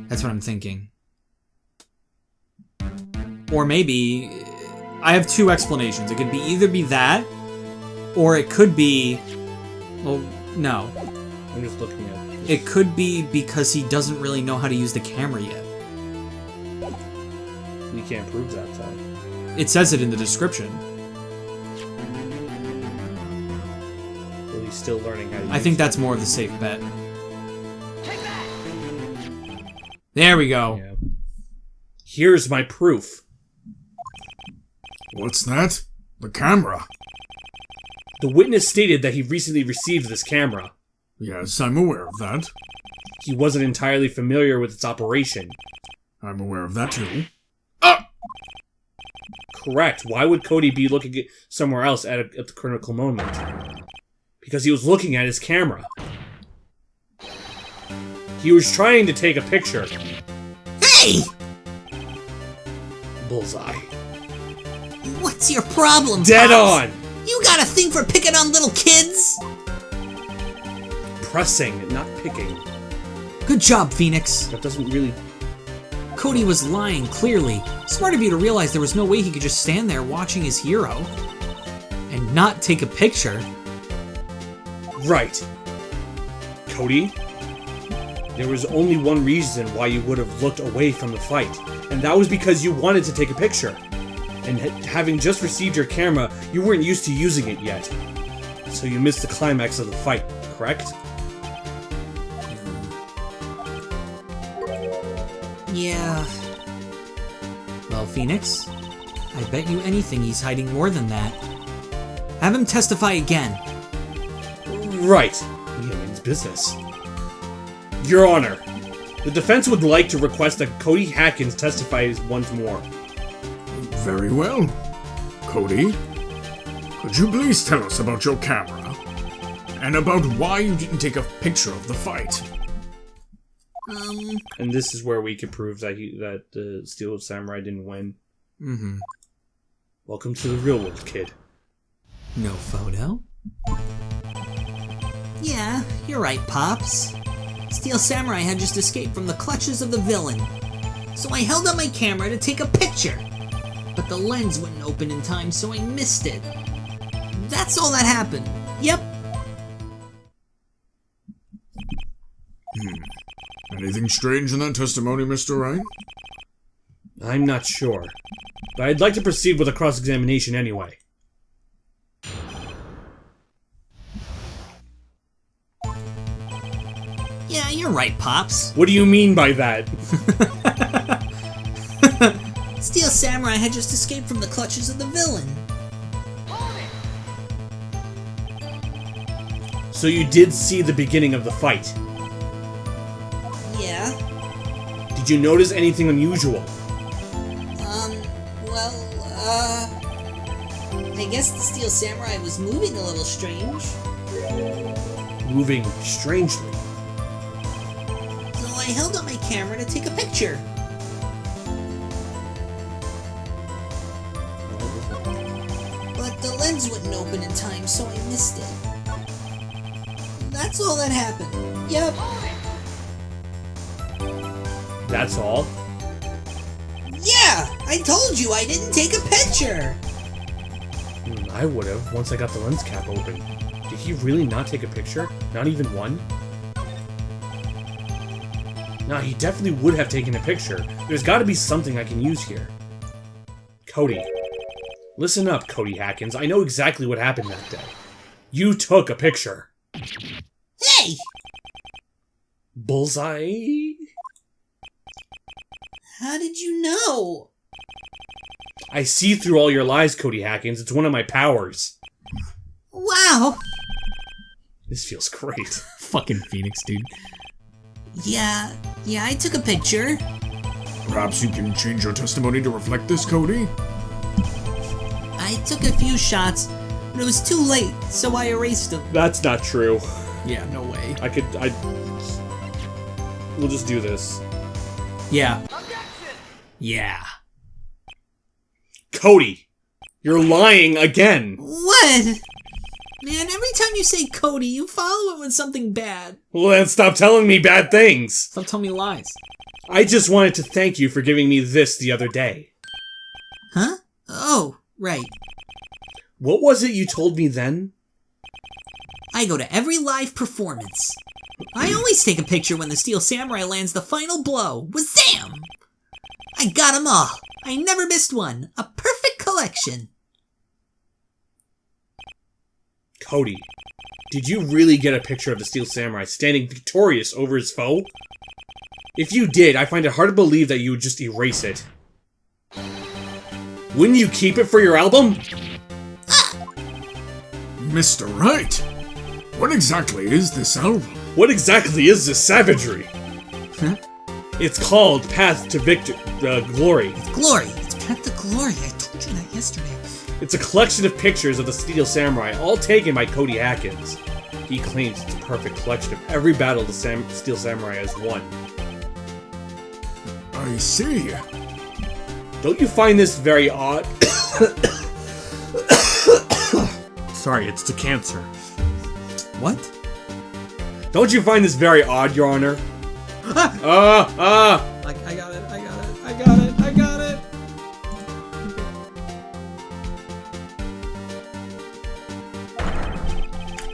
That's what I'm thinking. Or maybe I have two explanations. It could be either be that, or it could be, well, no. I'm just looking at this. It could be because he doesn't really know how to use the camera yet. You can't prove that, though. It says it in the description. Well, he's still learning how to use I think that's more of the safe bet. There we go. Yeah. Here's my proof. What's that? The camera. The witness stated that he recently received this camera. Yes, I'm aware of that. He wasn't entirely familiar with its operation. I'm aware of that too. Correct. Why would Cody be looking at somewhere else at the critical moment? Because he was looking at his camera. He was trying to take a picture. Hey! Bullseye. What's your problem, Dead Pops? on! You got a thing for picking on little kids? Pressing, not picking. Good job, Phoenix. That doesn't really... Cody was lying, clearly. Smart of you to realize there was no way he could just stand there watching his hero and not take a picture. Right. Cody, there was only one reason why you would have looked away from the fight, and that was because you wanted to take a picture. And having just received your camera, you weren't used to using it yet. So you missed the climax of the fight, correct? Yeah. Well, Phoenix, I bet you anything he's hiding more than that. Have him testify again. Right. Yeah, means business. Your Honor, the defense would like to request that Cody Hatkins testify once more. Very well. Cody, could you please tell us about your camera? And about why you didn't take a picture of the fight? And this is where we can prove that the Steel Samurai didn't win. Mm-hmm. Welcome to the real world, kid. No photo? Yeah, you're right, Pops. Steel Samurai had just escaped from the clutches of the villain. So I held up my camera to take a picture. But the lens wouldn't open in time, so I missed it. That's all that happened. Yep. Anything strange in that testimony, Mr. Wright? I'm not sure, but I'd like to proceed with a cross-examination anyway. Yeah, you're right, Pops. What do you mean by that? Steel Samurai had just escaped from the clutches of the villain. So you did see the beginning of the fight. Yeah. Did you notice anything unusual? I guess the Steel Samurai was moving a little strange. Moving strangely. So I held up my camera to take a picture. But the lens wouldn't open in time, so I missed it. That's all that happened. Yep. That's all? Yeah! I told you I didn't take a picture! I would've, once I got the lens cap open. Did he really not take a picture? Not even one? Nah, he definitely would have taken a picture. There's gotta be something I can use here. Cody. Listen up, Cody Hackins. I know exactly what happened that day. You took a picture. Hey! Bullseye? How did you know? I see through all your lies, Cody Hackins. It's one of my powers. Wow! This feels great. Fucking Phoenix, dude. Yeah, I took a picture. Perhaps you can change your testimony to reflect this, Cody? I took a few shots, but it was too late, so I erased them. That's not true. Yeah, no way. We'll just do this. Yeah. Yeah. Cody! You're lying again! What? Man, every time you say Cody, you follow it with something bad. Well, then stop telling me bad things! Stop telling me lies. I just wanted to thank you for giving me this the other day. Huh? Oh, right. What was it you told me then? I go to every live performance. I always take a picture when the Steel Samurai lands the final blow. Wazam! I got 'em all. I never missed one. A perfect collection. Cody, did you really get a picture of the Steel Samurai standing victorious over his foe? If you did, I find it hard to believe that you would just erase it. Wouldn't you keep it for your album? Mr. Wright, what exactly is this album? What exactly is this savagery? Huh? It's called Path to Glory. Glory. It's Path to Glory. I told you that yesterday. It's a collection of pictures of the Steel Samurai, all taken by Cody Hackins. He claims it's a perfect collection of every battle the Steel Samurai has won. I see. Don't you find this very odd? Sorry, it's the cancer. What? Don't you find this very odd, Your Honor? I got it.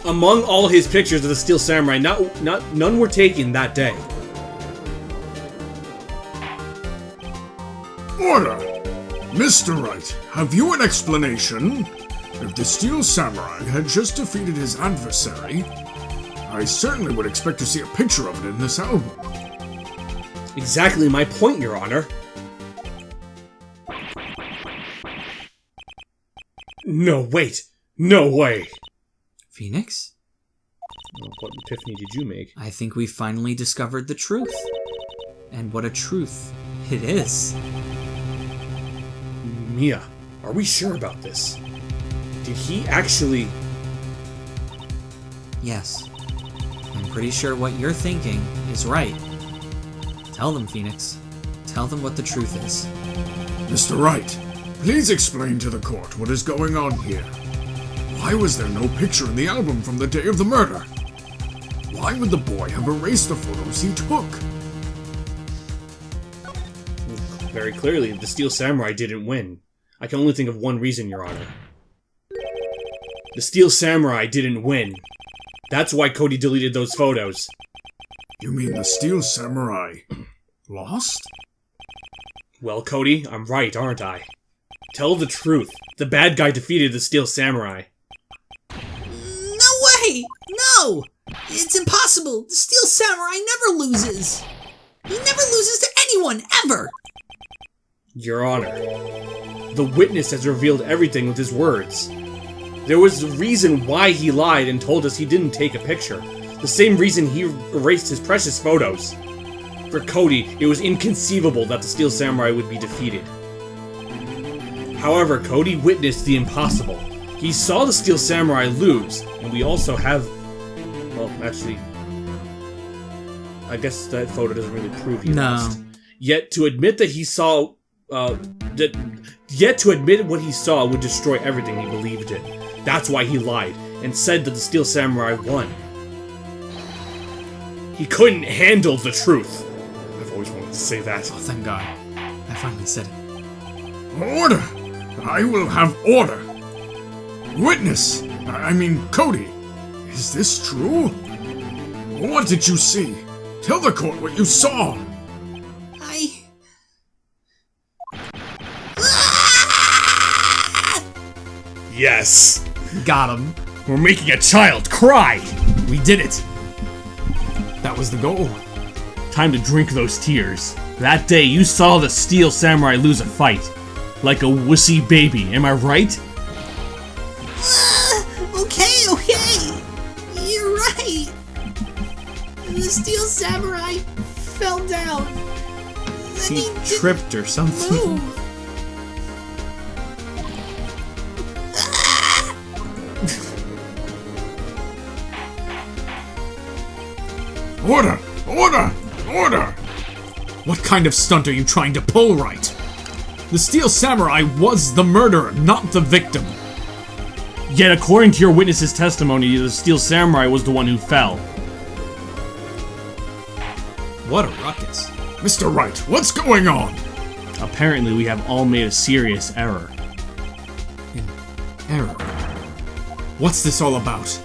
Among all his pictures of the Steel Samurai, none were taken that day. Order! Mr. Wright, have you an explanation? If the Steel Samurai had just defeated his adversary, I certainly would expect to see a picture of it in this album. Exactly my point, Your Honor. No, wait. No way. Phoenix? What epiphany did you make? I think we finally discovered the truth. And what a truth it is. Mia, are we sure about this? Did he actually... Yes. I'm pretty sure what you're thinking is right. Tell them, Phoenix. Tell them what the truth is. Mr. Wright, please explain to the court what is going on here. Why was there no picture in the album from the day of the murder? Why would the boy have erased the photos he took? Very clearly, the Steel Samurai didn't win. I can only think of one reason, Your Honor. The Steel Samurai didn't win. That's why Cody deleted those photos. You mean the Steel Samurai lost? Well, Cody, I'm right, aren't I? Tell the truth. The bad guy defeated the Steel Samurai. No way! No! It's impossible! The Steel Samurai never loses! He never loses to anyone, ever! Your Honor, the witness has revealed everything with his words. There was a reason why he lied and told us he didn't take a picture. The same reason he erased his precious photos. For Cody, it was inconceivable that the Steel Samurai would be defeated. However, Cody witnessed the impossible. He saw the Steel Samurai lose, and we also have... Well, actually... I guess that photo doesn't really prove he lost. Yet to admit that he saw... Yet to admit what he saw would destroy everything he believed in. That's why he lied, and said that the Steel Samurai won. He couldn't handle the truth. I've always wanted to say that. Oh, thank God. I finally said it. Order! I will have order! Witness! I mean, Cody! Is this true? What did you see? Tell the court what you saw! Yes! Got him. We're making a child cry! We did it. That was the goal. Time to drink those tears. That day you saw the Steel Samurai lose a fight. Like a wussy baby, am I right? Okay. You're right. The Steel Samurai fell down. He tripped or something. Move. Order! Order! Order! What kind of stunt are you trying to pull, Wright? The Steel Samurai was the murderer, not the victim. Yet according to your witness's testimony, the Steel Samurai was the one who fell. What a ruckus. Mr. Wright, what's going on? Apparently we have all made a serious error. An error? What's this all about?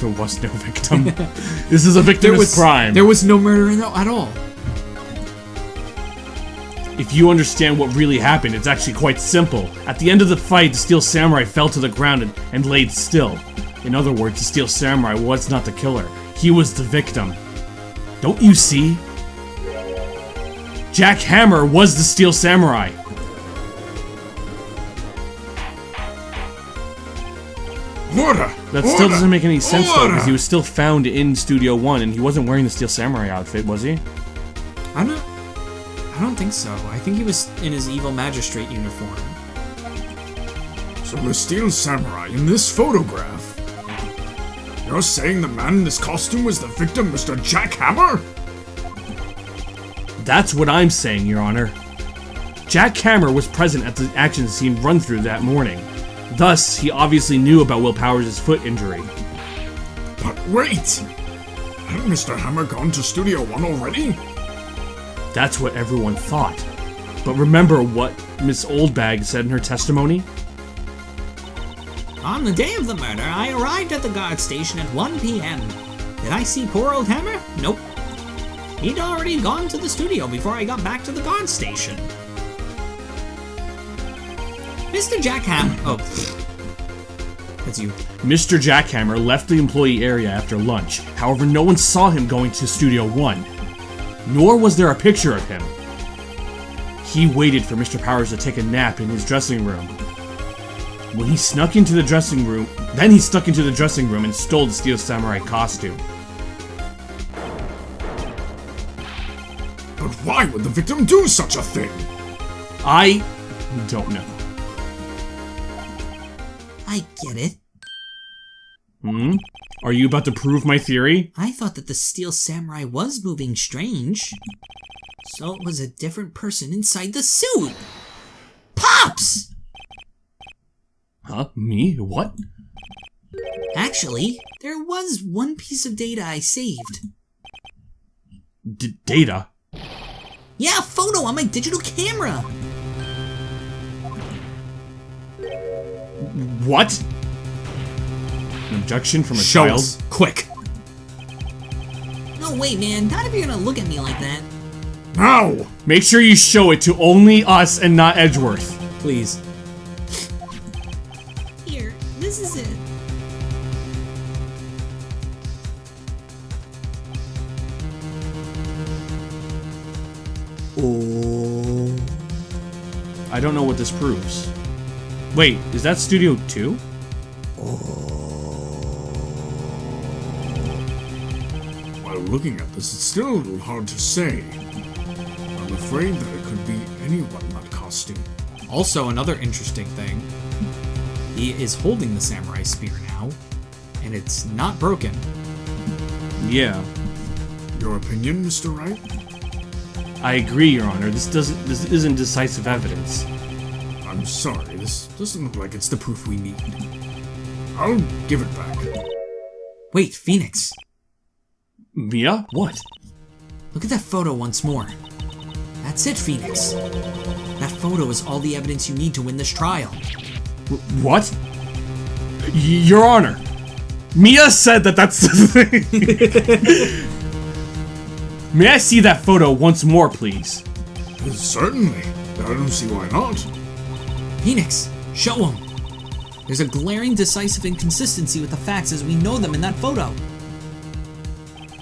There was no victim. This is a victimless crime. There was no murder at all. If you understand what really happened, it's actually quite simple. At the end of the fight, the Steel Samurai fell to the ground and laid still. In other words, the Steel Samurai was not the killer. He was the victim. Don't you see? Jack Hammer was the Steel Samurai. Order! That still doesn't make any sense though, because he was still found in Studio 1 and he wasn't wearing the Steel Samurai outfit, was he? I don't think so. I think he was in his evil magistrate uniform. So the Steel Samurai in this photograph? You're saying the man in this costume was the victim, Mr. Jack Hammer? That's what I'm saying, Your Honor. Jack Hammer was present at the action scene run-through that morning. Thus, he obviously knew about Will Powers' foot injury. But wait! Hadn't Mr. Hammer gone to Studio 1 already? That's what everyone thought. But remember what Miss Oldbag said in her testimony? On the day of the murder, I arrived at the guard station at 1 p.m. Did I see poor old Hammer? Nope. He'd already gone to the studio before I got back to the guard station. Mr. Jack Hammer... Oh. That's you. Mr. Jackhammer left the employee area after lunch. However, no one saw him going to Studio 1. Nor was there a picture of him. He waited for Mr. Powers to take a nap in his dressing room. When he snuck into the dressing room, then he snuck into the dressing room and stole the Steel Samurai costume. But why would the victim do such a thing? I don't know. I get it. Are you about to prove my theory? I thought that the Steel Samurai was moving strange. So it was a different person inside the suit. Pops! Huh? Me? What? Actually, there was one piece of data I saved. Data? Yeah, a photo on my digital camera. What? An objection from a Show child? us, quick. No, wait, man. Not if you're gonna look at me like that. Now! Make sure you show it to only us and not Edgeworth. Please. Here, this is it. Oh. I don't know what this proves. Wait, is that Studio 2? While looking at this, it's still a little hard to say. I'm afraid that it could be anyone in that costume. Also, another interesting thing. He is holding the samurai spear now, and it's not broken. Yeah. Your opinion, Mr. Wright? I agree, Your Honor. This isn't decisive evidence. I'm sorry, this doesn't look like it's the proof we need. I'll give it back. Wait, Phoenix. Mia? What? Look at that photo once more. That's it, Phoenix. That photo is all the evidence you need to win this trial. What? Your Honor. Mia said that's the thing. May I see that photo once more, please? Certainly. I don't see why not. Phoenix, show him. There's a glaring decisive inconsistency with the facts as we know them in that photo.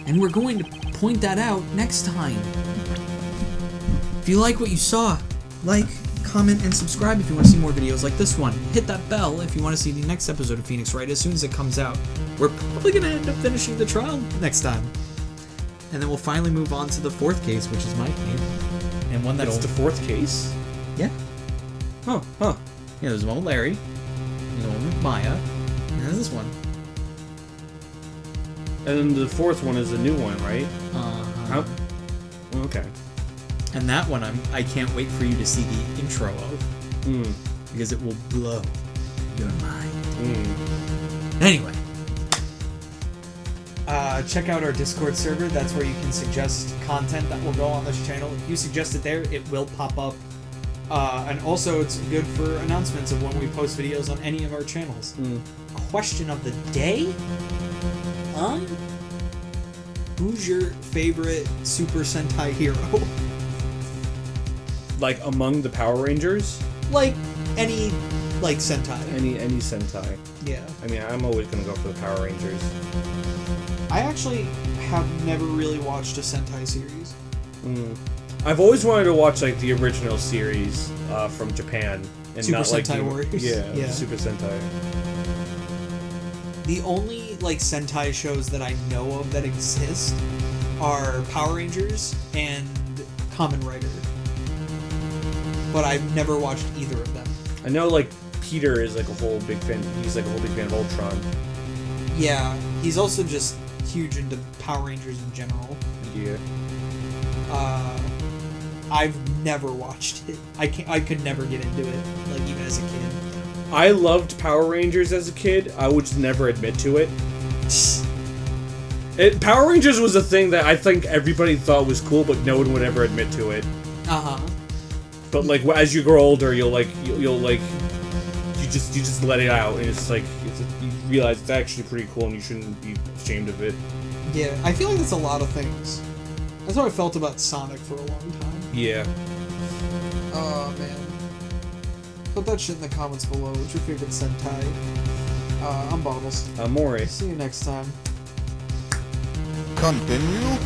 And we're going to point that out next time. If you like what you saw, like, comment, and subscribe if you want to see more videos like this one. Hit that bell if you want to see the next episode of Phoenix Wright as soon as it comes out. We're probably going to end up finishing the trial next time. And then we'll finally move on to the fourth case, which is my case. And one that'll... It's the fourth case? Yeah. Huh. Yeah, there's the one with Larry, there's the one with Maya, and there's this one. And then the fourth one is a new one, right? How? Okay. And that one I can't wait for you to see the intro of. Because it will blow your mind. Anyway. Check out our Discord server. That's where you can suggest content that will go on this channel. If you suggest it there, it will pop up. And also, it's good for announcements of when we post videos on any of our channels. Question of the day? Who's your favorite Super Sentai hero? Like among the Power Rangers? Like, any, like, Sentai. Any Sentai. Yeah. I mean, I'm always gonna go for the Power Rangers. I actually have never really watched a Sentai series. I've always wanted to watch like the original series from Japan, and Super not like Sentai Warriors? Yeah, Yeah. Super Sentai. The only like Sentai shows that I know of that exist are Power Rangers and Kamen Rider. But I've never watched either of them. I know like Peter is like a whole big fan. He's like a whole big fan of Ultron. Yeah, he's also just huge into Power Rangers in general. Yeah. I've never watched it. I could never get into it, like even as a kid. I loved Power Rangers as a kid. I would just never admit to it. Power Rangers was a thing that I think everybody thought was cool, but no one would ever admit to it. But like as you grow older, you'll just let it out, and it's like you realize it's actually pretty cool, and you shouldn't be ashamed of it. Yeah, I feel like that's a lot of things. That's how I felt about Sonic for a long time. Yeah. Oh man. Put that shit in the comments below. What's your favorite Sentai? I'm Bottles. Mori. See you next time. Continue.